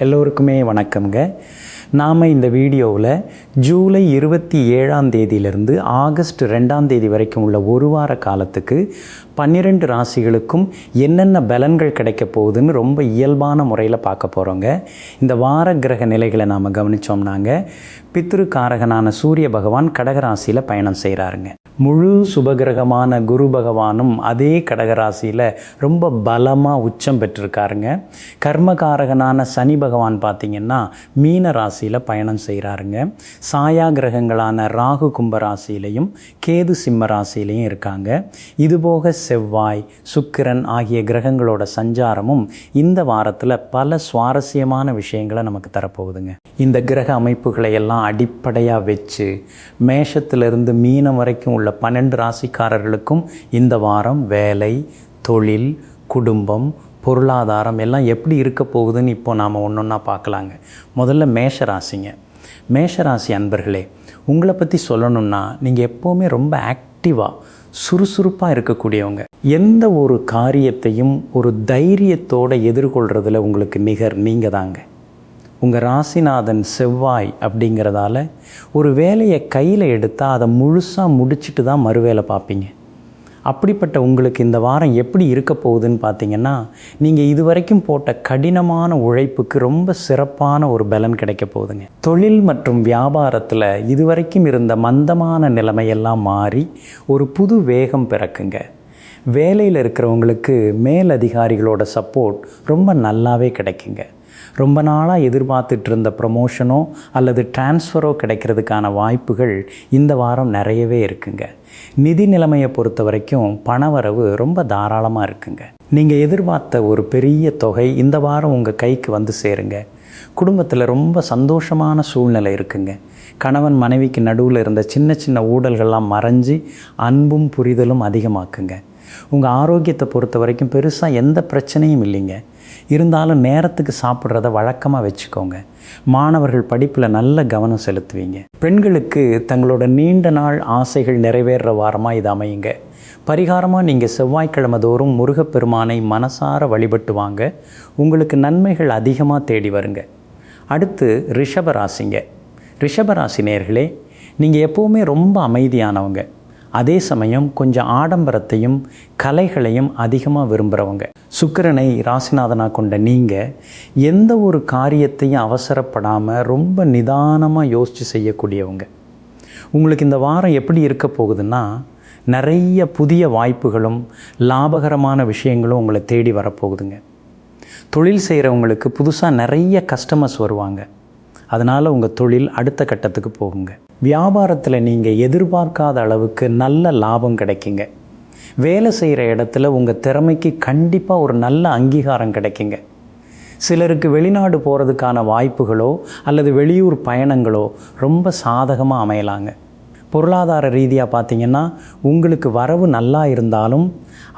எல்லோருக்குமே வணக்கம்ங்க. நாம் இந்த வீடியோவில் ஜூலை 27 ஆகஸ்ட் 2 வரைக்கும் உள்ள ஒரு வார காலத்துக்கு 12 ராசிகளுக்கும் என்னென்ன பலன்கள் கிடைக்க போகுதுன்னு ரொம்ப இயல்பான முறையில் பார்க்க போகிறோங்க. இந்த வார கிரக நிலைகளை நாம் கவனித்தோம்னாங்க, பித்ருக்காரகனான சூரிய பகவான் கடகராசியில் பயணம் செய்கிறாருங்க. முழு சுபகிரகமான குரு பகவானும் அதே கடகராசியில் ரொம்ப பலமாக உச்சம் பெற்றிருக்காருங்க. கர்மகாரகனான சனி பகவான் பார்த்திங்கன்னா மீன ராசியில் பயணம் செய்கிறாருங்க. சாயா கிரகங்களான ராகு கும்ப ராசியிலையும் கேது சிம்ம ராசியிலையும் இருக்காங்க. இதுபோக செவ்வாய் சுக்கிரன் ஆகிய கிரகங்களோட சஞ்சாரமும் இந்த வாரத்தில் பல சுவாரஸ்யமான விஷயங்களை நமக்கு தரப்போகுதுங்க. இந்த கிரக அமைப்புகளை எல்லாம் அடிப்படையாக வச்சு மேஷத்திலிருந்து மீனம் வரைக்கும் உள்ள 12 ராசிக்காரர்களுக்கும் இந்த வாரம் வேலை, தொழில், குடும்பம், பொருளாதாரம் எல்லாம் எப்படி இருக்க போகுதுன்னு இப்போ நாம் ஒன்றொன்னா பார்க்கலாங்க. முதல்ல மேஷராசிங்க. மேஷராசி அன்பர்களே, உங்களை பற்றி சொல்லணும்னா நீங்கள் எப்போவுமே ரொம்ப ஆக்டிவாக சுறுசுறுப்பாக இருக்கக்கூடியவங்க. எந்த ஒரு காரியத்தையும் ஒரு தைரியத்தோடு எதிர்கொள்கிறதுல உங்களுக்கு நிகர் நீங்கள் தாங்க. உங்கள் ராசிநாதன் செவ்வாய் அப்படிங்கிறதால ஒரு வேலையை கையில் எடுத்தால் அதை முழுசாக முடிச்சுட்டு தான் மறுவேலை பார்ப்பீங்க. அப்படிப்பட்ட உங்களுக்கு இந்த வாரம் எப்படி இருக்க போகுதுன்னு பார்த்தீங்கன்னா, நீங்கள் இதுவரைக்கும் போட்ட கடினமான உழைப்புக்கு ரொம்ப சிறப்பான ஒரு பலன் கிடைக்க போகுதுங்க. தொழில் மற்றும் வியாபாரத்தில் இதுவரைக்கும் இருந்த மந்தமான நிலைமையெல்லாம் மாறி ஒரு புது வேகம் பிறக்குங்க. வேலையில் இருக்கிறவங்களுக்கு மேலதிகாரிகளோட சப்போர்ட் ரொம்ப நல்லாவே கிடைக்குங்க. ரொம்ப நாளாக எதிர்பார்த்துட்டு இருந்த ப்ரமோஷனோ அல்லது டிரான்ஸ்ஃபரோ கிடைக்கிறதுக்கான வாய்ப்புகள் இந்த வாரம் நிறையவே இருக்குங்க. நிதி நிலைமையை பொறுத்த வரைக்கும் பணவரவு ரொம்ப தாராளமாக இருக்குங்க. நீங்கள் எதிர்பார்த்த ஒரு பெரிய தொகை இந்த வாரம் உங்கள் கைக்கு வந்து சேருங்க. குடும்பத்தில் ரொம்ப சந்தோஷமான சூழ்நிலை இருக்குங்க. கணவன் மனைவிக்கு நடுவில் இருந்த சின்ன சின்ன ஊடல்கள்லாம் மறைஞ்சு அன்பும் புரிதலும் அதிகமாக்குங்க. உங்கள் ஆரோக்கியத்தை பொறுத்த வரைக்கும் பெருசாக எந்த பிரச்சனையும் இல்லைங்க. இருந்தாலும் நேரத்துக்கு சாப்பிட்றத வழக்கமாக வச்சுக்கோங்க. மாணவர்கள் படிப்பில் நல்ல கவனம் செலுத்துவீங்க. பெண்களுக்கு தங்களோட நீண்ட நாள் ஆசைகள் நிறைவேறுற வாரமாக இது அமையுங்க. பரிகாரமாக நீங்கள் செவ்வாய்க்கிழமை தோறும் முருகப்பெருமானை மனசார வழிபட்டு வாங்க. உங்களுக்கு நன்மைகள் அதிகமாக தேடி வருங்க. அடுத்து ரிஷபராசிங்க. ரிஷபராசி நேயர்களே, நீங்கள் எப்போவுமே ரொம்ப அமைதியானவங்க. அதே சமயம் கொஞ்சம் ஆடம்பரத்தையும் கலைகளையும் அதிகமாக விரும்புகிறவங்க. சுக்கிரனை ராசிநாதனாக கொண்ட நீங்கள் எந்த ஒரு காரியத்தையும் அவசரப்படாமல் ரொம்ப நிதானமாக யோசித்து செய்யக்கூடியவங்க. உங்களுக்கு இந்த வாரம் எப்படி இருக்க போகுதுன்னா, நிறைய புதிய வாய்ப்புகளும் லாபகரமான விஷயங்களும் உங்களை தேடி வரப்போகுதுங்க. தொழில் செய்கிறவங்களுக்கு புதுசாக நிறைய கஸ்டமர்ஸ் வருவாங்க. அதனால் உங்கள் தொழில் அடுத்த கட்டத்துக்கு போகுங்க. வியாபாரத்தில் நீங்கள் எதிர்பார்க்காத அளவுக்கு நல்ல லாபம் கிடைக்குங்க. வேலை செய்கிற இடத்துல உங்கள் திறமைக்கு கண்டிப்பாக ஒரு நல்ல அங்கீகாரம் கிடைக்குங்க. சிலருக்கு வெளிநாடு போகிறதுக்கான வாய்ப்புகளோ அல்லது வெளியூர் பயணங்களோ ரொம்ப சாதகமாக அமையலாங்க. பொருளாதார ரீதியாக பார்த்திங்கன்னா, உங்களுக்கு வரவு நல்லா இருந்தாலும்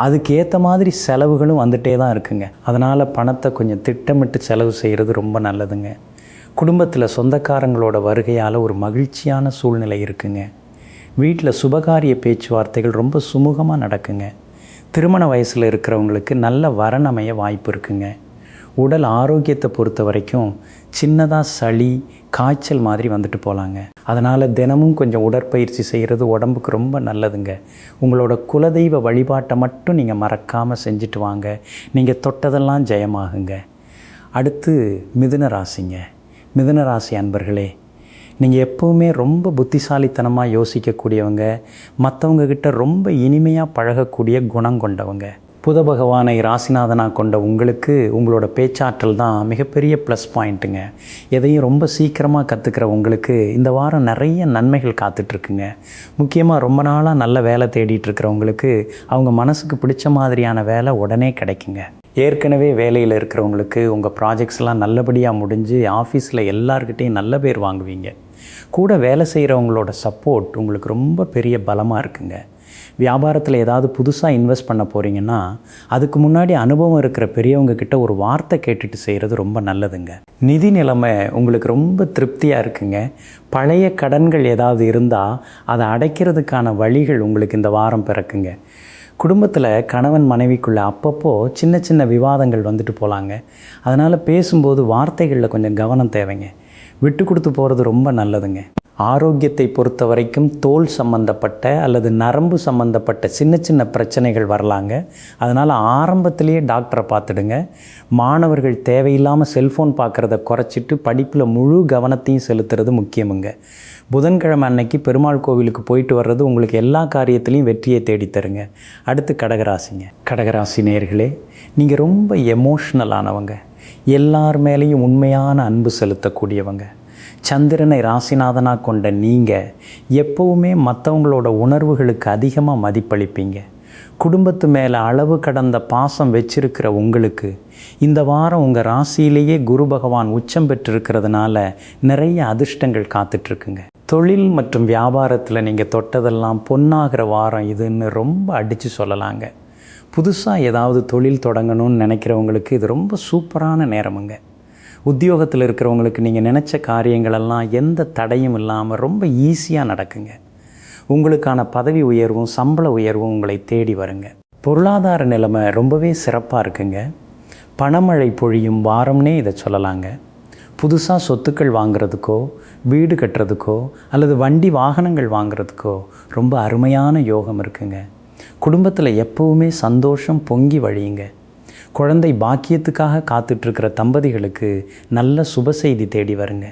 அதுக்கு ஏற்ற மாதிரி செலவுகளும் வந்துகிட்டே தான் இருக்குங்க. அதனால் பணத்தை கொஞ்சம் திட்டமிட்டு செலவு செய்கிறது ரொம்ப நல்லதுங்க. குடும்பத்தில் சொந்தக்காரங்களோட வருகையால் ஒரு மகிழ்ச்சியான சூழ்நிலை இருக்குங்க. வீட்டில் சுபகாரிய பேச்சுவார்த்தைகள் ரொம்ப சுமூகமாக நடக்குங்க. திருமண வயசில் இருக்கிறவங்களுக்கு நல்ல வரன் அமைய வாய்ப்பு இருக்குங்க. உடல் ஆரோக்கியத்தை பொறுத்த வரைக்கும் சின்னதாக சளி காய்ச்சல் மாதிரி வந்துட்டு போகலாங்க. அதனால் தினமும் கொஞ்சம் உடற்பயிற்சி செய்கிறது உடம்புக்கு ரொம்ப நல்லதுங்க. உங்களோட குலதெய்வ வழிபாட்டை மட்டும் நீங்கள் மறக்காமல் செஞ்சுட்டு வாங்க. நீங்கள் தொட்டதெல்லாம் ஜெயமாகுங்க. அடுத்து மிதுன ராசிங்க. மிதுன ராசி அன்பர்களே, நீங்கள் எப்போவுமே ரொம்ப புத்திசாலித்தனமாக யோசிக்கக்கூடியவங்க. மற்றவங்கக்கிட்ட ரொம்ப இனிமையாக பழகக்கூடிய குணம் கொண்டவங்க. புத பகவானை ராசிநாதனாக கொண்ட உங்களுக்கு உங்களோட பேச்சாற்றல் தான் மிகப்பெரிய ப்ளஸ் பாயிண்ட்டுங்க. எதையும் ரொம்ப சீக்கிரமாக கற்றுக்கிற உங்களுக்கு இந்த வாரம் நிறைய நன்மைகள் காத்துட்ருக்குங்க. முக்கியமாக ரொம்ப நாளாக நல்ல வேலை தேடிட்டுருக்கிறவங்களுக்கு அவங்க மனசுக்கு பிடிச்ச மாதிரியான வேலை உடனே கிடைக்குங்க. ஏற்கனவே வேலையில் இருக்கிறவங்களுக்கு உங்கள் ப்ராஜெக்ட்ஸ்லாம் நல்லபடியாக முடிஞ்சு ஆஃபீஸில் எல்லார்கிட்டையும் நல்ல பேர் வாங்குவீங்க. கூட வேலை செய்கிறவங்களோட சப்போர்ட் உங்களுக்கு ரொம்ப பெரிய பலமாக இருக்குங்க. வியாபாரத்தில் ஏதாவது புதுசாக இன்வெஸ்ட் பண்ண போகிறீங்கன்னா அதுக்கு முன்னாடி அனுபவம் இருக்கிற பெரியவங்க கிட்ட ஒரு வார்த்தை கேட்டுட்டு செய்கிறது ரொம்ப நல்லதுங்க. நிதி நிலைமை உங்களுக்கு ரொம்ப திருப்தியாக இருக்குங்க. பழைய கடன்கள் ஏதாவது இருந்தால் அதை அடைக்கிறதுக்கான வழிகள் உங்களுக்கு இந்த வாரம் பிறக்குங்க. குடும்பத்தில் கணவன் மனைவிக்குள்ளே அப்பப்போ சின்ன சின்ன விவாதங்கள் வந்துட்டு போகலாங்க. அதனால் பேசும்போது வார்த்தைகளில் கொஞ்சம் கவனம் தேவைங்க. விட்டு கொடுத்து போகிறது ரொம்ப நல்லதுங்க. ஆரோக்கியத்தை பொறுத்த வரைக்கும் தோல் சம்பந்தப்பட்ட அல்லது நரம்பு சம்பந்தப்பட்ட சின்ன சின்ன பிரச்சனைகள் வரலாங்க. அதனால் ஆரம்பத்திலேயே டாக்டரை பார்த்துடுங்க. மாணவர்கள் தேவையில்லாமல் செல்ஃபோன் பார்க்குறத குறைச்சிட்டு படிப்பில் முழு கவனத்தையும் செலுத்துறது முக்கியமுங்க. புதன்கிழமை அன்னைக்கு பெருமாள் கோவிலுக்கு போயிட்டு வர்றது உங்களுக்கு எல்லா காரியத்திலையும் வெற்றியை தேடித்தருங்க. அடுத்து கடகராசிங்க. கடகராசி நேயர்களே, நீங்கள் ரொம்ப எமோஷ்னலானவங்க. எல்லார் மேலேயும் உண்மையான அன்பு செலுத்தக்கூடியவங்க. சந்திரனை ராசிநாதனாக கொண்ட நீங்கள் எப்போவுமே மற்றவங்களோட உணர்வுகளுக்கு அதிகமாக மதிப்பளிப்பீங்க. குடும்பத்து மேலே அளவு கடந்த பாசம் வச்சிருக்கிற உங்களுக்கு இந்த வாரம் உங்கள் ராசியிலேயே குரு பகவான் உச்சம் பெற்றிருக்கிறதுனால நிறைய அதிர்ஷ்டங்கள் காத்துட்ருக்குங்க. தொழில் மற்றும் வியாபாரத்தில் நீங்கள் தொட்டதெல்லாம் பொன்னாகிற வாரம் இதுன்னு ரொம்ப அடித்து சொல்லலாங்க. புதுசாக ஏதாவது தொழில் தொடங்கணும்னு நினைக்கிறவங்களுக்கு இது ரொம்ப சூப்பரான நேரமுங்க. உத்தியோகத்தில் இருக்கிறவங்களுக்கு நீங்கள் நினச்ச காரியங்களெல்லாம் எந்த தடையும் இல்லாமல் ரொம்ப ஈஸியாக நடக்குங்க. உங்களுக்கான பதவி உயர்வும் சம்பள உயர்வும் உங்களை தேடி வருங்க. பொருளாதார நிலைமை ரொம்பவே சிறப்பாக இருக்குங்க. பணமழை பொழியும் வாரம்னே இதை சொல்லலாங்க. புதுசாக சொத்துக்கள் வாங்கிறதுக்கோ வீடு கட்டுறதுக்கோ அல்லது வண்டி வாகனங்கள் வாங்கிறதுக்கோ ரொம்ப அருமையான யோகம் இருக்குங்க. குடும்பத்தில் எப்போவுமே சந்தோஷம் பொங்கி வழியுங்க. குழந்தை பாக்கியத்துக்காக காத்துட்ருக்கிற தம்பதிகளுக்கு நல்ல சுப செய்தி தேடி வருங்க.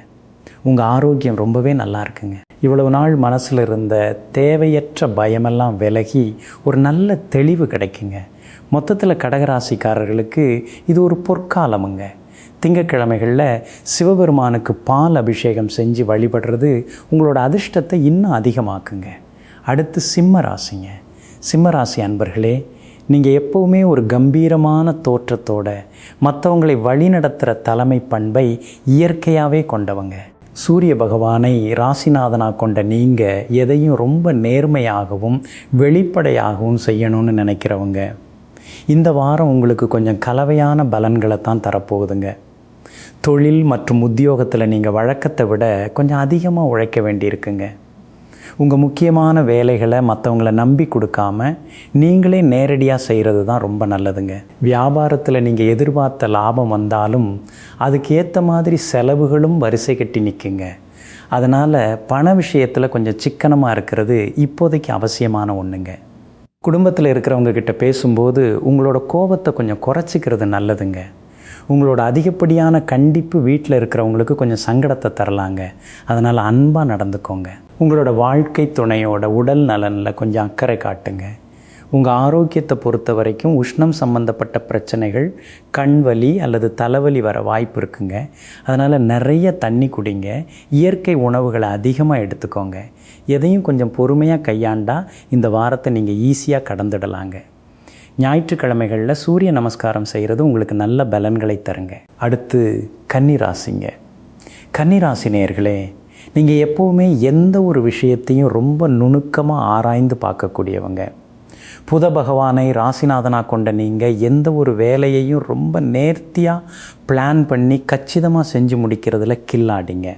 உங்கள் ஆரோக்கியம் ரொம்பவே நல்லா இருக்குங்க. இவ்வளவு நாள் மனசில் இருந்த தேவையற்ற பயமெல்லாம் விலகி ஒரு நல்ல தெளிவு கிடைக்குங்க. மொத்தத்தில் கடகராசிக்காரர்களுக்கு இது ஒரு பொற்காலமுங்க. திங்கட்கிழமைகளில் சிவபெருமானுக்கு பால் அபிஷேகம் செஞ்சு வழிபடுறது உங்களோட அதிர்ஷ்டத்தை இன்னும் அதிகமாக்குங்க. அடுத்து சிம்ம ராசிங்க. சிம்மராசி அன்பர்களே, நீங்கள் எப்போவுமே ஒரு கம்பீரமான தோற்றத்தோட மற்றவங்களை வழிநடத்துகிற தலைமை பண்பை இயற்கையாகவே கொண்டவங்க. சூரிய பகவானை ராசிநாதனாக கொண்ட நீங்கள் எதையும் ரொம்ப நேர்மையாகவும் வெளிப்படையாகவும் செய்யணும்னு நினைக்கிறவங்க. இந்த வாரம் உங்களுக்கு கொஞ்சம் கலவையான பலன்களை தான் தரப்போகுதுங்க. தொழில் மற்றும் உத்தியோகத்தில் நீங்கள் வழக்கத்தை விட கொஞ்சம் அதிகமாக உழைக்க வேண்டியிருக்குங்க. உங்கள் முக்கியமான வேலைகளை மற்றவங்களை நம்பி கொடுக்காம நீங்களே நேரடியாக செய்கிறது தான் ரொம்ப நல்லதுங்க. வியாபாரத்தில் நீங்கள் எதிர்பார்த்த லாபம் வந்தாலும் அதுக்கு ஏற்ற மாதிரி செலவுகளும் வரிசை கட்டி நிற்குங்க. அதனால் பண விஷயத்தில் கொஞ்சம் சிக்கனமாக இருக்கிறது இப்போதைக்கு அவசியமான ஒன்றுங்க. குடும்பத்தில் இருக்கிறவங்க கிட்ட பேசும்போது உங்களோட கோபத்தை கொஞ்சம் குறைச்சிக்கிறது நல்லதுங்க. உங்களோட அதிகப்படியான கண்டிப்பு வீட்டில் இருக்கிறவங்களுக்கு கொஞ்சம் சங்கடத்தை தரலாங்க. அதனால் அன்பாக நடந்துக்கோங்க. உங்களோட வாழ்க்கை துணையோட உடல் நலனில் கொஞ்சம் அக்கறை காட்டுங்க. உங்கள் ஆரோக்கியத்தை பொறுத்த வரைக்கும் உஷ்ணம் சம்பந்தப்பட்ட பிரச்சனைகள், கண் வலி அல்லது தலைவலி வர வாய்ப்பு இருக்குங்க. அதனால் நிறைய தண்ணி குடிங்க. இயற்கை உணவுகளை அதிகமாக எடுத்துக்கோங்க. எதையும் கொஞ்சம் பொறுமையாக கையாண்டால் இந்த வாரத்தை நீங்கள் ஈஸியாக கடந்துடலாங்க. ஞாயிற்றுக்கிழமைகளில் சூரிய நமஸ்காரம் செய்கிறது உங்களுக்கு நல்ல பலன்களை தருங்க. அடுத்து கன்னிராசிங்க. கன்னிராசி நேயர்களே, நீங்கள் எப்போவுமே எந்த ஒரு விஷயத்தையும் ரொம்ப நுணுக்கமாக ஆராய்ந்து பார்க்கக்கூடியவங்க. புத பகவானை ராசிநாதனாக கொண்ட நீங்கள் எந்த ஒரு வேலையையும் ரொம்ப நேர்த்தியாக பிளான் பண்ணி கச்சிதமாக செஞ்சு முடிக்கிறதுல கில்லாடிங்க.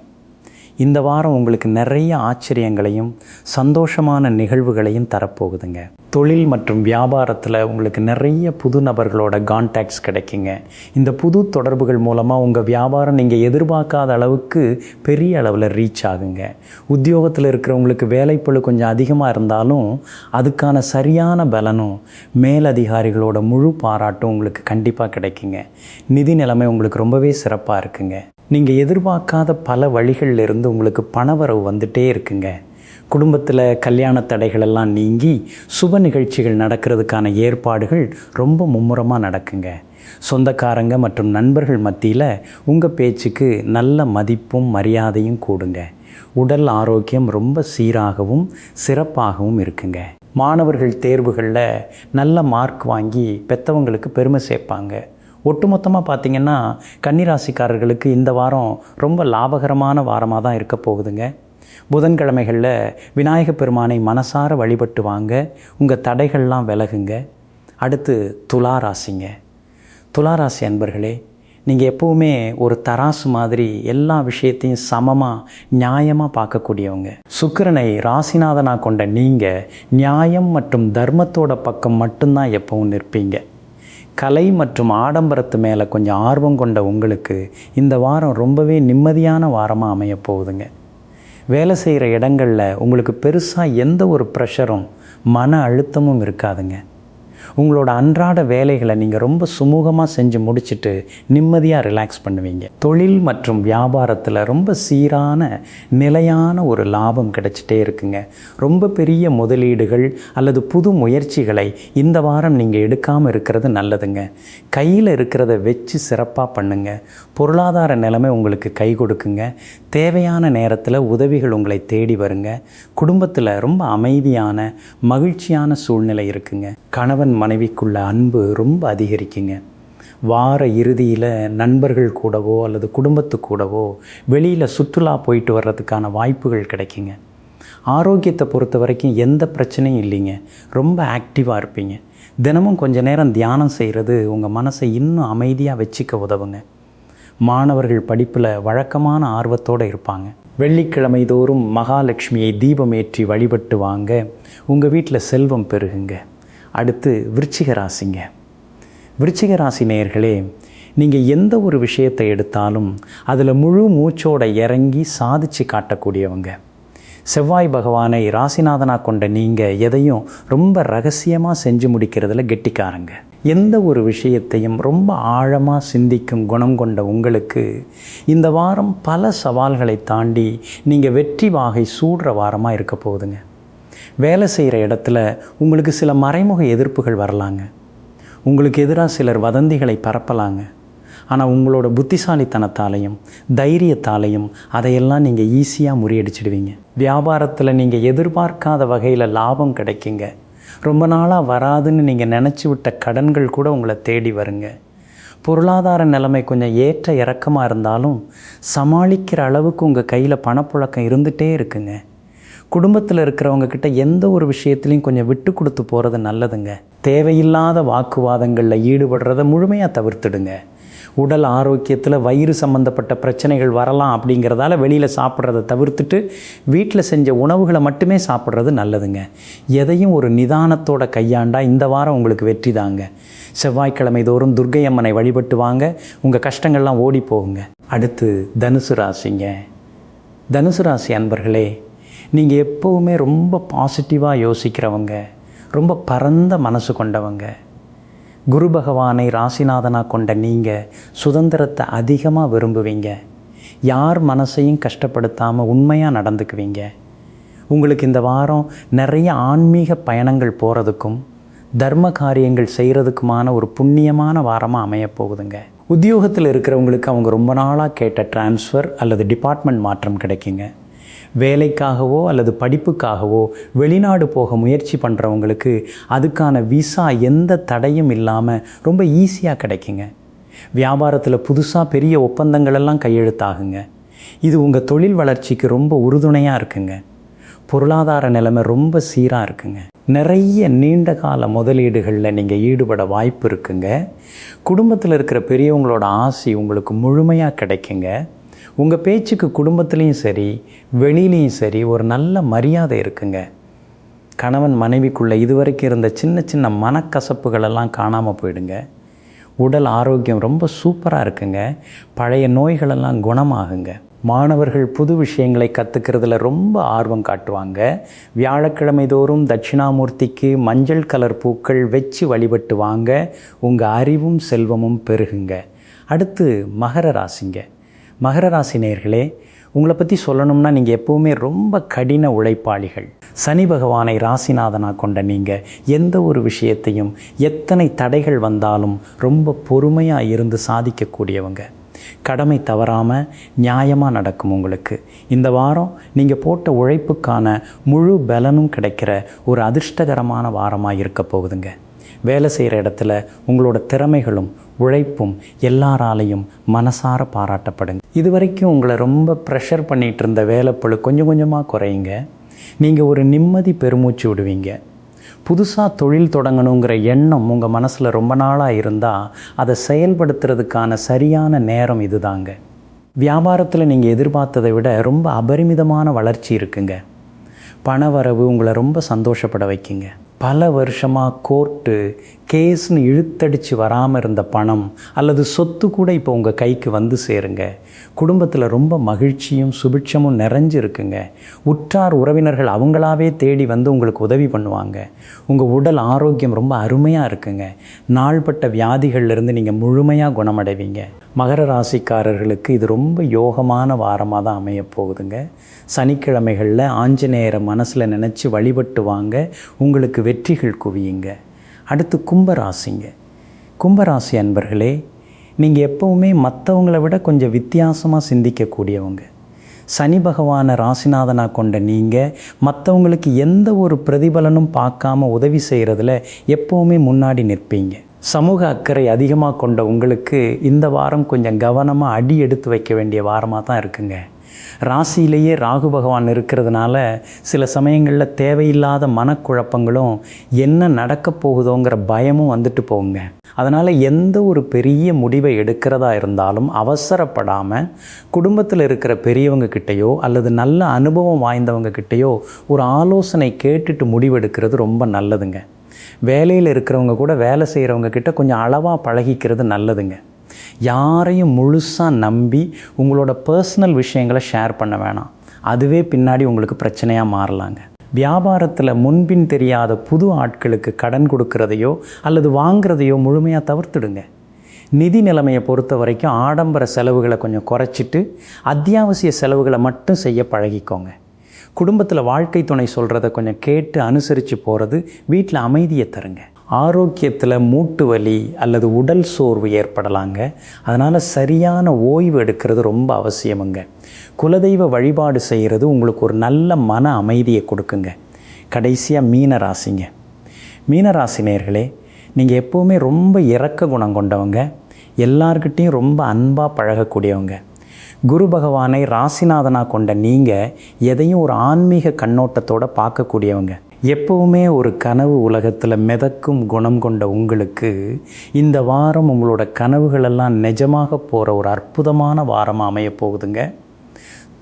இந்த வாரம் உங்களுக்கு நிறைய ஆச்சரியங்களையும் சந்தோஷமான நிகழ்வுகளையும் தரப்போகுதுங்க. தொழில் மற்றும் வியாபாரத்தில் உங்களுக்கு நிறைய புது நபர்களோட கான்டாக்ட்ஸ் கிடைக்குங்க. இந்த புது தொடர்புகள் மூலமாக உங்கள் வியாபாரம் நீங்கள் எதிர்பார்க்காத அளவுக்கு பெரிய அளவில் ரீச் ஆகுங்க. உத்தியோகத்தில் இருக்கிறவங்களுக்கு வேலைப்பளு கொஞ்சம் அதிகமாக இருந்தாலும் அதுக்கான சரியான பலனும் மேலதிகாரிகளோட முழு பாராட்டும் உங்களுக்கு கண்டிப்பாக கிடைக்குங்க. நிதி நிலைமை உங்களுக்கு ரொம்பவே சிறப்பாக இருக்குங்க. நீங்கள் எதிர்பார்க்காத பல வழிகளிலிருந்து உங்களுக்கு பணவரவு வந்துட்டே இருக்குங்க. குடும்பத்தில் கல்யாண தடைகளெல்லாம் நீங்கி சுப நிகழ்ச்சிகள் நடக்கிறதுக்கான ஏற்பாடுகள் ரொம்ப மும்முரமாக நடக்குங்க. சொந்தக்காரங்க மற்றும் நண்பர்கள் மத்தியில் உங்கள் பேச்சுக்கு நல்ல மதிப்பும் மரியாதையும் கூடுங்க. உடல் ஆரோக்கியம் ரொம்ப சீராகவும் சிறப்பாகவும் இருக்குங்க. மாணவர்கள் தேர்வுகளில் நல்ல மார்க் வாங்கி பெற்றவங்களுக்கு பெருமை சேர்ப்பாங்க. ஒட்டுமொத்தமாக பார்த்திங்கன்னா கன்னிராசிக்காரர்களுக்கு இந்த வாரம் ரொம்ப லாபகரமான வாரமாக தான் இருக்க போகுதுங்க. புதன்கிழமைகளில் விநாயக பெருமானை மனசார வழிபட்டு வாங்க. உங்கள் தடைகள்லாம் விலகுங்க. அடுத்து துளாராசிங்க. துளாராசி அன்பர்களே, நீங்கள் எப்போவுமே ஒரு தராசு மாதிரி எல்லா விஷயத்தையும் சமமாக நியாயமாக பார்க்கக்கூடியவங்க. சுக்கிரனை ராசிநாதனாக கொண்ட நீங்கள் நியாயம் மற்றும் தர்மத்தோட பக்கம் மட்டும்தான் எப்பவும் நிற்பீங்க. கலை மற்றும் ஆடம்பரத்து மேலே கொஞ்சம் ஆர்வம் கொண்ட உங்களுக்கு இந்த வாரம் ரொம்பவே நிம்மதியான வாரமாக அமையப் போகுதுங்க. வேலை செய்கிற இடங்களில் உங்களுக்கு பெருசாக எந்த ஒரு ப்ரெஷரும் மன அழுத்தமும் இருக்காதுங்க. உங்களோட அன்றாட வேலைகளை நீங்கள் ரொம்ப சுமூகமாக செஞ்சு முடிச்சுட்டு நிம்மதியாக ரிலாக்ஸ் பண்ணுவீங்க. தொழில் மற்றும் வியாபாரத்தில் ரொம்ப சீரான நிலையான ஒரு லாபம் கிடைச்சிட்டே இருக்குங்க. ரொம்ப பெரிய முதலீடுகள் அல்லது புது முயற்சிகளை இந்த வாரம் நீங்கள் எடுக்காமல் இருக்கிறது நல்லதுங்க. கையில் இருக்கிறத வச்சு சிறப்பாக பண்ணுங்க. பொருளாதார நிலைமை உங்களுக்கு கை கொடுக்குங்க. தேவையான நேரத்தில் உதவிகள் உங்களை தேடி வருங்க. குடும்பத்தில் ரொம்ப அமைதியான மகிழ்ச்சியான சூழ்நிலை இருக்குங்க. கணவன் மனைவிக்குள்ள அன்பு ரொம்ப அதிகரிக்குங்க. வார இறுதியில் நண்பர்கள் கூடவோ அல்லது குடும்பத்து கூடவோ வெளியில் சுற்றுலா போயிட்டு வர்றதுக்கான வாய்ப்புகள் கிடைக்குங்க. ஆரோக்கியத்தை பொறுத்த வரைக்கும் எந்த பிரச்சனையும் இல்லைங்க. ரொம்ப ஆக்டிவாக இருப்பீங்க. தினமும் கொஞ்சம் நேரம் தியானம் செய்கிறது உங்கள் மனசை இன்னும் அமைதியாக வச்சுக்க உதவுங்க. மாணவர்கள் படிப்பில் வழக்கமான ஆர்வத்தோடு இருப்பாங்க. வெள்ளிக்கிழமை தோறும் மகாலட்சுமியை தீபம் ஏற்றி வழிபட்டு வாங்க. உங்கள் வீட்டில் செல்வம் பெருகுங்க. அடுத்து விருச்சிக ராசிங்க. விருச்சிக ராசி நேயர்களே, நீங்கள் எந்த ஒரு விஷயத்தை எடுத்தாலும் அதில் முழு மூச்சோட இறங்கி சாதித்து காட்டக்கூடியவங்க. செவ்வாய் பகவானை ராசிநாதனாக கொண்ட நீங்கள் எதையும் ரொம்ப ரகசியமாக செஞ்சு முடிக்கிறதுல கெட்டிக்காரங்க. எந்த ஒரு விஷயத்தையும் ரொம்ப ஆழமாக சிந்திக்கும் குணம் கொண்ட உங்களுக்கு இந்த வாரம் பல சவால்களை தாண்டி நீங்கள் வெற்றி வாகை சூடுற வாரமாக இருக்க போகுதுங்க. வேலை செய்கிற இடத்துல உங்களுக்கு சில மறைமுக எதிர்ப்புகள் வரலாங்க. உங்களுக்கு எதிராக சிலர் வதந்திகளை பரப்பலாங்க. ஆனால் உங்களோட புத்திசாலித்தனத்தாலையும் தைரியத்தாலையும் அதையெல்லாம் நீங்கள் ஈஸியாக முறியடிச்சிடுவீங்க. வியாபாரத்தில் நீங்கள் எதிர்பார்க்காத வகையில் லாபம் கிடைக்குங்க. ரொம்ப நாளாக வராதுன்னு நீங்கள் நினச்சி விட்ட கடன்கள் கூட உங்களை தேடி வருங்க. பொருளாதார நிலைமை கொஞ்சம் ஏற்ற இறக்கமாக இருந்தாலும் சமாளிக்கிற அளவுக்கு உங்கள் கையில் பணப்புழக்கம் இருந்துகிட்டே இருக்குங்க. குடும்பத்தில் இருக்கிறவங்கக்கிட்ட எந்த ஒரு விஷயத்துலையும் கொஞ்சம் விட்டு கொடுத்து போகிறது நல்லதுங்க. தேவையில்லாத வாக்குவாதங்களில் ஈடுபடுறதை முழுமையாக தவிர்த்துடுங்க. உடல் ஆரோக்கியத்தில் வயிறு சம்மந்தப்பட்ட பிரச்சனைகள் வரலாம் அப்படிங்கிறதால வெளியில் சாப்பிட்றத தவிர்த்துட்டு வீட்டில் செஞ்ச உணவுகளை மட்டுமே சாப்பிட்றது நல்லதுங்க. எதையும் ஒரு நிதானத்தோட கையாண்டா இந்த வாரம் உங்களுக்கு வெற்றி தாங்க. செவ்வாய்க்கிழமை தோறும் துர்க்கை அம்மனை வழிபட்டு வாங்க. உங்கள் கஷ்டங்கள்லாம் ஓடி போகுங்க. அடுத்து தனுசு ராசிங்க. தனுசு ராசி அன்பர்களே, நீங்கள் எப்போவுமே ரொம்ப பாசிட்டிவாக யோசிக்கிறவங்க, ரொம்ப பரந்த மனசு கொண்டவங்க. குரு பகவானை ராசிநாதனாக கொண்ட நீங்கள் சுதந்திரத்தை அதிகமாக விரும்புவீங்க. யார் மனசையும் கஷ்டப்படுத்தாமல் உண்மையாக நடந்துக்குவீங்க. உங்களுக்கு இந்த வாரம் நிறைய ஆன்மீக பயணங்கள் போகிறதுக்கும் தர்ம காரியங்கள் செய்கிறதுக்குமான ஒரு புண்ணியமான வாரமாக அமையப்போகுதுங்க. உத்தியோகத்தில் இருக்கிறவங்களுக்கு அவங்க ரொம்ப நாளாக கேட்ட டிரான்ஸ்ஃபர் அல்லது டிபார்ட்மெண்ட் மாற்றம் கிடைக்குங்க. வேலைக்காகவோ அல்லது படிப்புக்காகவோ வெளிநாடு போக முயற்சி பண்ணுறவங்களுக்கு அதுக்கான விசா எந்த தடையும் இல்லாமல் ரொம்ப ஈஸியாக கிடைக்குங்க. வியாபாரத்தில் புதுசாக பெரிய ஒப்பந்தங்களெல்லாம் கையெழுத்தாகுங்க. இது உங்கள் தொழில் வளர்ச்சிக்கு ரொம்ப உறுதுணையாக இருக்குங்க. பொருளாதார நிலைமை ரொம்ப சீராக இருக்குங்க. நிறைய நீண்ட கால முதலீடுகளில் நீங்கள் ஈடுபட வாய்ப்பு இருக்குங்க. குடும்பத்தில் இருக்கிற பெரியவங்களோட ஆசி உங்களுக்கு முழுமையாக கிடைக்குங்க. உங்கள் பேச்சுக்கு குடும்பத்துலேயும் சரி வெளியிலையும் சரி ஒரு நல்ல மரியாதை இருக்குங்க. கணவன் மனைவிக்குள்ளே இதுவரைக்கும் இருந்த சின்ன சின்ன மனக்கசப்புகளெல்லாம் காணாமல் போயிடுங்க. உடல் ஆரோக்கியம் ரொம்ப சூப்பராக இருக்குங்க. பழைய நோய்களெல்லாம் குணமாகுங்க. மாணவர்கள் புது விஷயங்களை கற்றுக்கிறதுல ரொம்ப ஆர்வம் காட்டுவாங்க. வியாழக்கிழமை தோறும் தட்சிணாமூர்த்திக்கு மஞ்சள் கலர் பூக்கள் வச்சு வழிபட்டு வாங்க. உங்கள் அறிவும் செல்வமும் பெருகுங்க. அடுத்து மகர ராசிங்க. மகர ராசி நேயர்களே, உங்களை பற்றி சொல்லணும்னா நீங்கள் எப்போவுமே ரொம்ப கடின உழைப்பாளிகள். சனி பகவானை ராசிநாதனாக கொண்ட நீங்கள் எந்த ஒரு விஷயத்தையும் எத்தனை தடைகள் வந்தாலும் ரொம்ப பொறுமையாக இருந்து சாதிக்கக்கூடியவங்க. கடமை தவறாமல் நியாயமாக நடக்கும் உங்களுக்கு. இந்த வாரம் நீங்கள் போட்ட உழைப்புக்கான முழு பலனும் கிடைக்கிற ஒரு அதிர்ஷ்டகரமான வாரமாக இருக்க போகுதுங்க. வேலை செய்கிற இடத்துல உங்களோட திறமைகளும் உழைப்பும் எல்லாராலையும் மனசார பாராட்டப்படுங்க. இது வரைக்கும் உங்களை ரொம்ப ப்ரெஷர் பண்ணிகிட்டு இருந்த வேலைப்பளு கொஞ்சம் கொஞ்சமாக குறையுங்க. நீங்கள் ஒரு நிம்மதி பெருமூச்சு விடுவீங்க. புதுசாக தொழில் தொடங்கணுங்கிற எண்ணம் உங்கள் மனசில் ரொம்ப நாளாக இருந்தால் அதை செயல்படுத்துறதுக்கான சரியான நேரம் இதுதாங்க. வியாபாரத்தில் நீங்கள் எதிர்பார்த்ததை விட ரொம்ப அபரிமிதமான வளர்ச்சி இருக்குங்க. பணவரவு உங்களை ரொம்ப சந்தோஷப்பட வைக்குங்க. பல வருஷமாக கோர்ட்டு கேஸ்னு இழுத்தடிச்சு வராமல் இருந்த பணம் அல்லது சொத்து கூட இப்போ உங்கள் கைக்கு வந்து சேருங்க. குடும்பத்தில் ரொம்ப மகிழ்ச்சியும் சுபிட்சமும் நிறைஞ்சு இருக்குங்க. உற்றார் உறவினர்கள் அவங்களாவே தேடி வந்து உங்களுக்கு உதவி பண்ணுவாங்க. உங்கள் உடல் ஆரோக்கியம் ரொம்ப அருமையாக இருக்குங்க. நாள்பட்ட வியாதிகள்லேருந்து நீங்கள் முழுமையாக குணமடைவீங்க. மகர ராசிக்காரர்களுக்கு இது ரொம்ப யோகமான வாரமாக தான் அமைய போகுதுங்க. சனிக்கிழமைகளில் ஆஞ்சநேயரை மனசில் நினச்சி வழிபட்டு வாங்க, உங்களுக்கு வெற்றிகள் குவியுங்க. அடுத்து கும்பராசிங்க. கும்பராசி அன்பர்களே, நீங்கள் எப்போவுமே மற்றவங்கள விட கொஞ்சம் வித்தியாசமாக சிந்திக்கக்கூடியவங்க. சனி பகவானை ராசிநாதனாக கொண்ட நீங்கள் மற்றவங்களுக்கு எந்த ஒரு பிரதிபலனும் பார்க்காம உதவி செய்கிறதுல எப்போவுமே முன்னாடி நிற்பீங்க. சமூக அக்கறை அதிகமாக கொண்ட உங்களுக்கு இந்த வாரம் கொஞ்சம் கவனமாக அடி எடுத்து வைக்க வேண்டிய வாரமாக தான் இருக்குங்க. ராசியிலேயே ராகு பகவான் இருக்கிறதுனால சில சமயங்களில் தேவையில்லாத மனக்குழப்பங்களும் என்ன நடக்க போகுதோங்கிற பயமும் வந்துட்டு போகுங்க. அதனால் எந்த ஒரு பெரிய முடிவை எடுக்கிறதா இருந்தாலும் அவசரப்படாமல் குடும்பத்தில் இருக்கிற பெரியவங்க கிட்டேயோ அல்லது நல்ல அனுபவம் வாய்ந்தவங்க கிட்டேயோ ஒரு ஆலோசனை கேட்டுட்டு முடிவெடுக்கிறது ரொம்ப நல்லதுங்க. வேலையில் இருக்கிறவங்க கூட வேலை செய்கிறவங்க கிட்ட கொஞ்சம் அளவாக பழகிக்கிறது நல்லதுங்க. யாரையும் முழுசாக நம்பி உங்களோட பர்சனல் விஷயங்களை ஷேர் பண்ண வேணாம். அதுவே பின்னாடி உங்களுக்கு பிரச்சனையாக மாறலாங்க. வியாபாரத்தில் முன்பின் தெரியாத புது ஆட்களுக்கு கடன் கொடுக்கறதையோ அல்லது வாங்கிறதையோ முழுமையாக தவிர்த்துடுங்க. நிதி நிலைமையை பொறுத்த வரைக்கும் ஆடம்பர செலவுகளை கொஞ்சம் குறைச்சிட்டு அத்தியாவசிய செலவுகளை மட்டும் செய்ய பழகிக்கோங்க. குடும்பத்தில் வாழ்க்கை துணை சொல்கிறத கொஞ்சம் கேட்டு அனுசரித்து போகிறது வீட்டில் அமைதியை தருங்க. ஆரோக்கியத்தில் மூட்டு வலி அல்லது உடல் சோர்வு ஏற்படலாங்க. அதனால் சரியான ஓய்வு எடுக்கிறது ரொம்ப அவசியமுங்க. குலதெய்வ வழிபாடு செய்கிறது உங்களுக்கு ஒரு நல்ல மன அமைதியை கொடுக்குங்க. கடைசியாக மீனராசிங்க. மீனராசி நேயர்களே, நீங்கள் எப்போவுமே ரொம்ப இரக்க குணம் கொண்டவங்க, எல்லார்கிட்டையும் ரொம்ப அன்பாக பழகக்கூடியவங்க. குரு பகவானை ராசிநாதனாக கொண்ட நீங்கள் எதையும் ஒரு ஆன்மீக கண்ணோட்டத்தோடு பார்க்கக்கூடியவங்க. எப்போவுமே ஒரு கனவு உலகத்தில் மிதக்கும் குணம் கொண்ட உங்களுக்கு இந்த வாரம் உங்களோட கனவுகளெல்லாம் நிஜமாக போகிற ஒரு அற்புதமான வாரமாக அமைய போகுதுங்க.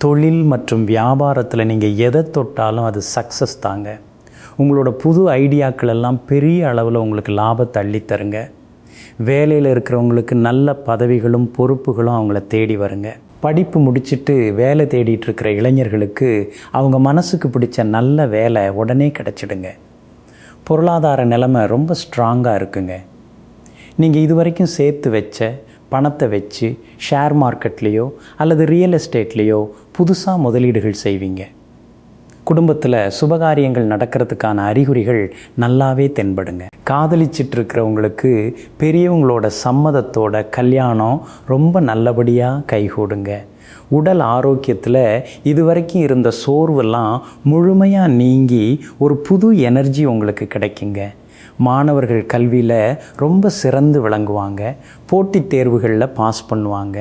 தொழில் மற்றும் வியாபாரத்தில் நீங்கள் எதை தொட்டாலும் அது சக்ஸஸ் தாங்க. உங்களோட புது ஐடியாக்கள் எல்லாம் பெரிய அளவில் உங்களுக்கு லாபத்தை அள்ளித்தருங்க. வேலையில் இருக்கிறவங்களுக்கு நல்ல பதவிகளும் பொறுப்புகளும் அவங்கள தேடி வருங்க. படிப்பு முடிச்சுட்டு வேலை தேடிட்டு இருக்கிற இளைஞர்களுக்கு அவங்க மனசுக்கு பிடிச்ச நல்ல வேலை உடனே கிடச்சிடுங்க. பொருளாதார நிலைமை ரொம்ப ஸ்ட்ராங்காக இருக்குங்க. நீங்கள் இது வரைக்கும் சேர்த்து வச்ச பணத்தை வச்சு ஷேர் மார்க்கெட்லேயோ அல்லது ரியல் எஸ்டேட்லேயோ புதுசாக முதலீடுகள் செய்வீங்க. குடும்பத்தில் சுபகாரியங்கள் நடக்கிறதுக்கான அறிகுறிகள் நல்லாவே தென்படுங்க. காதலிச்சிட்டு இருக்கிறவங்களுக்கு பெரியவங்களோட சம்மதத்தோட கல்யாணம் ரொம்ப நல்லபடியாக கைகூடுங்க. உடல் ஆரோக்கியத்தில் இதுவரைக்கும் இருந்த சோர்வெல்லாம் முழுமையாக நீங்கி ஒரு புது எனர்ஜி உங்களுக்கு கிடைக்குங்க. மாணவர்கள் கல்வியில் ரொம்ப சிறந்து விளங்குவாங்க. போட்டித் தேர்வுகளில் பாஸ் பண்ணுவாங்க.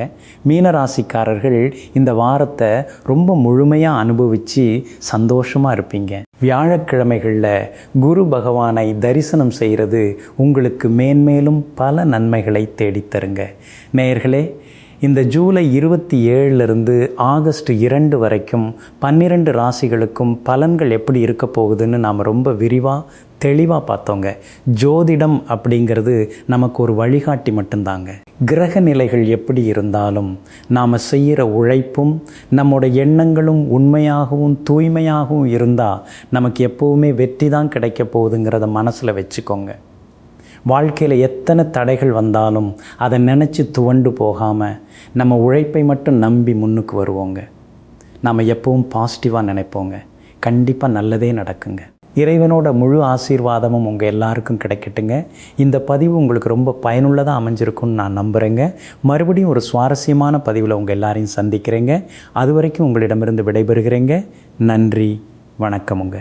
மீனராசிக்காரர்கள் இந்த வாரத்தை ரொம்ப முழுமையாக அனுபவித்து சந்தோஷமாக இருப்பீங்க. வியாழக்கிழமைகளில் குரு பகவானை தரிசனம் செய்கிறது உங்களுக்கு மேன்மேலும் பல நன்மைகளை தேடித்தருங்க. நேயர்களே, இந்த ஜூலை 27 ஆகஸ்ட் 2 வரைக்கும் 12 ராசிகளுக்கும் பலன்கள் எப்படி இருக்க போகுதுன்னு நாம் ரொம்ப விரிவாக தெளிவாக பார்த்தோங்க. ஜோதிடம் அப்படிங்கிறது நமக்கு ஒரு வழிகாட்டி மட்டும்தாங்க. கிரக நிலைகள் எப்படி இருந்தாலும் நாம் செய்கிற உழைப்பும் நம்மோட எண்ணங்களும் உண்மையாகவும் தூய்மையாகவும் இருந்தால் நமக்கு எப்போவுமே வெற்றி தான் கிடைக்க போகுதுங்கிறத மனசில் வச்சுக்கோங்க. வாழ்க்கையில் எத்தனை தடைகள் வந்தாலும் அதை நினச்சி துவண்டு போகாமல் நம்ம உழைப்பை மட்டும் நம்பி முன்னுக்கு வருவோங்க. நாம் எப்பவும் பாசிட்டிவாக நினைப்போங்க. கண்டிப்பாக நல்லதே நடக்குங்க. இறைவனோட முழு ஆசீர்வாதமும் உங்கள் எல்லாருக்கும் கிடைக்கட்டுங்க. இந்த பதிவு உங்களுக்கு ரொம்ப பயனுள்ளதாக அமைஞ்சிருக்குன்னு நான் நம்புகிறேங்க. மறுபடியும் ஒரு சுவாரஸ்யமான பதிவில் உங்கள் எல்லாரையும் சந்திக்கிறேங்க. அது வரைக்கும் உங்களிடமிருந்து விடைபெறுகிறேங்க. நன்றி, வணக்கமுங்க.